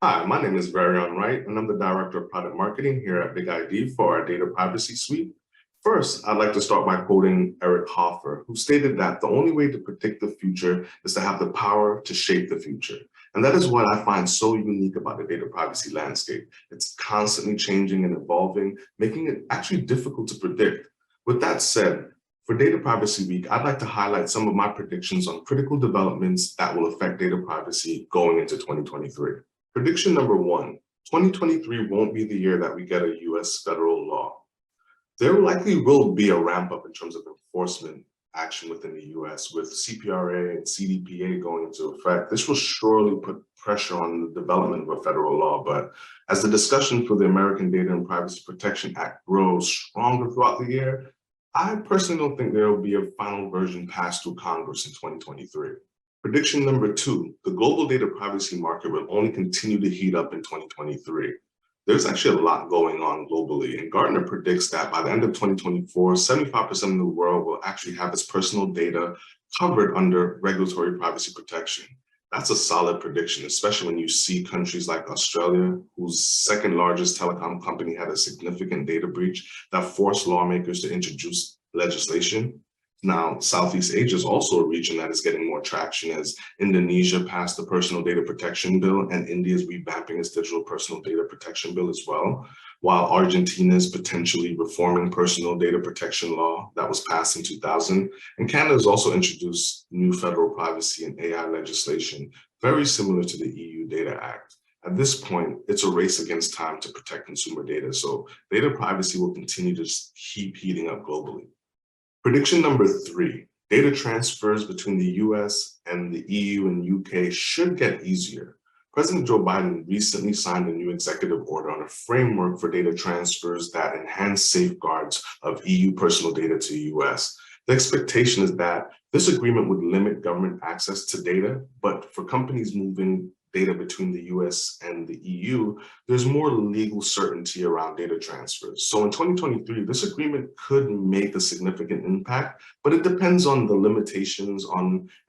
Hi, my name is Varion Wright, and I'm the Director of Product Marketing here at BigID for our Data Privacy Suite. First, I'd like to start by quoting Eric Hoffer, who stated that the only way to predict the future is to have the power to shape the future. And that is what I find so unique about the data privacy landscape. It's constantly changing and evolving, making it actually difficult to predict. With that said, for Data Privacy Week, I'd like to highlight some of my predictions on critical developments that will affect data privacy going into 2023. Prediction number one, 2023 won't be the year that we get a US federal law. There likely will be a ramp up in terms of enforcement action within the US with CPRA and CDPA going into effect. This will surely put pressure on the development of a federal law, but as the discussion for the American Data and Privacy Protection Act grows stronger throughout the year, I personally don't think there will be a final version passed through Congress in 2023. Prediction number two, the global data privacy market will only continue to heat up in 2023. There's actually a lot going on globally, and Gartner predicts that by the end of 2024, 75% of the world will actually have its personal data covered under regulatory privacy protection. That's a solid prediction, especially when you see countries like Australia, whose second largest telecom company had a significant data breach that forced lawmakers to introduce legislation. Now, Southeast Asia is also a region that is getting more traction as Indonesia passed the Personal Data Protection Bill and India is revamping its Digital Personal Data Protection Bill as well, while Argentina is potentially reforming personal data protection law that was passed in 2000. And Canada has also introduced new federal privacy and AI legislation, very similar to the EU Data Act. At this point, it's a race against time to protect consumer data, so data privacy will continue to keep heating up globally. Prediction number three, data transfers between the US and the EU and UK should get easier. President Joe Biden recently signed a new executive order on a framework for data transfers that enhance safeguards of EU personal data to the US. The expectation is that this agreement would limit government access to data, but for companies moving data between the US and the EU, there's more legal certainty around data transfers. So in 2023, this agreement could make a significant impact, but it depends on the limitations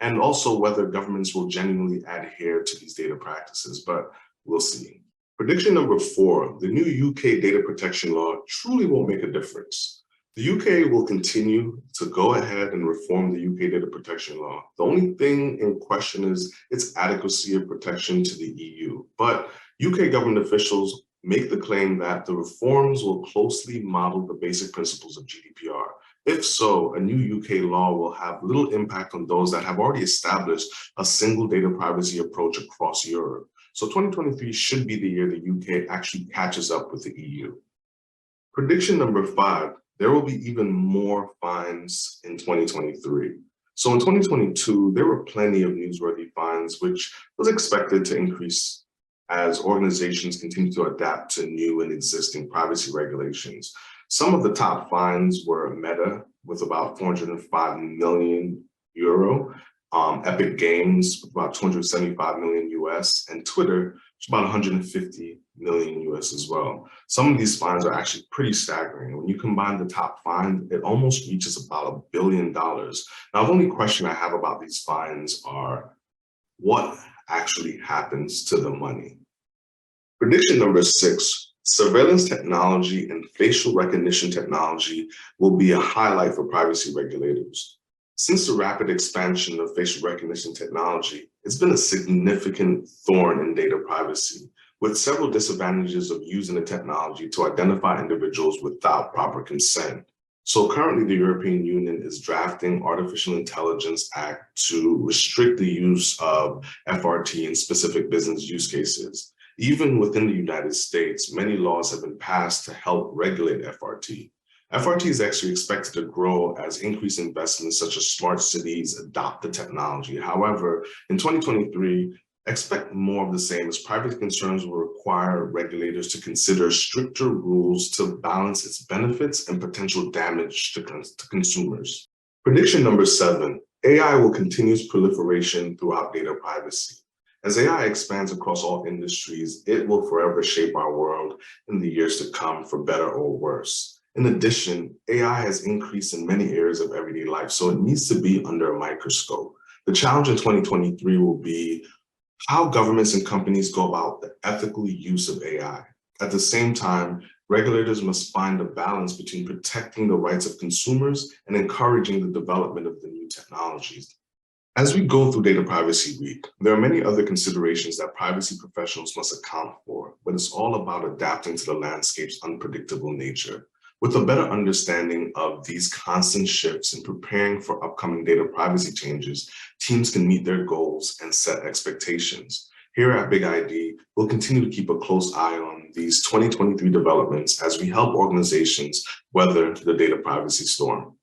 and also whether governments will genuinely adhere to these data practices, but we'll see. Prediction number four, the new UK data protection law truly won't make a difference. The UK will continue to go ahead and reform the UK data protection law. The only thing in question is its adequacy of protection to the EU. But UK government officials make the claim that the reforms will closely model the basic principles of GDPR. If so, a new UK law will have little impact on those that have already established a single data privacy approach across Europe. So 2023 should be the year the UK actually catches up with the EU. Prediction number five, there will be even more fines in 2023. So in 2022, there were plenty of newsworthy fines, which was expected to increase as organizations continue to adapt to new and existing privacy regulations. Some of the top fines were Meta with about 405 million euro, Epic Games with about 275 million US, and Twitter, which is about 150 million US as well. Some of these fines are actually pretty staggering. When you combine the top fine, it almost reaches about $1 billion. Now, the only question I have about these fines are, what actually happens to the money? Prediction number six, surveillance technology and facial recognition technology will be a highlight for privacy regulators. Since the rapid expansion of facial recognition technology, it's been a significant thorn in data privacy, with several disadvantages of using the technology to identify individuals without proper consent. So currently the European Union is drafting Artificial Intelligence Act to restrict the use of FRT in specific business use cases. Even within the United States, many laws have been passed to help regulate FRT. FRT is actually expected to grow as increased investments such as smart cities adopt the technology. However, in 2023, expect more of the same as privacy concerns will require regulators to consider stricter rules to balance its benefits and potential damage to consumers. Prediction number seven, AI will continue its proliferation throughout data privacy. As AI expands across all industries, it will forever shape our world in the years to come for better or worse. In addition, AI has increased in many areas of everyday life, so it needs to be under a microscope. The challenge in 2023 will be how governments and companies go about the ethical use of AI. At the same time, regulators must find a balance between protecting the rights of consumers and encouraging the development of the new technologies. As we go through Data Privacy Week, there are many other considerations that privacy professionals must account for, but it's all about adapting to the landscape's unpredictable nature. With a better understanding of these constant shifts and preparing for upcoming data privacy changes, teams can meet their goals and set expectations. Here at BigID, we'll continue to keep a close eye on these 2023 developments as we help organizations weather the data privacy storm.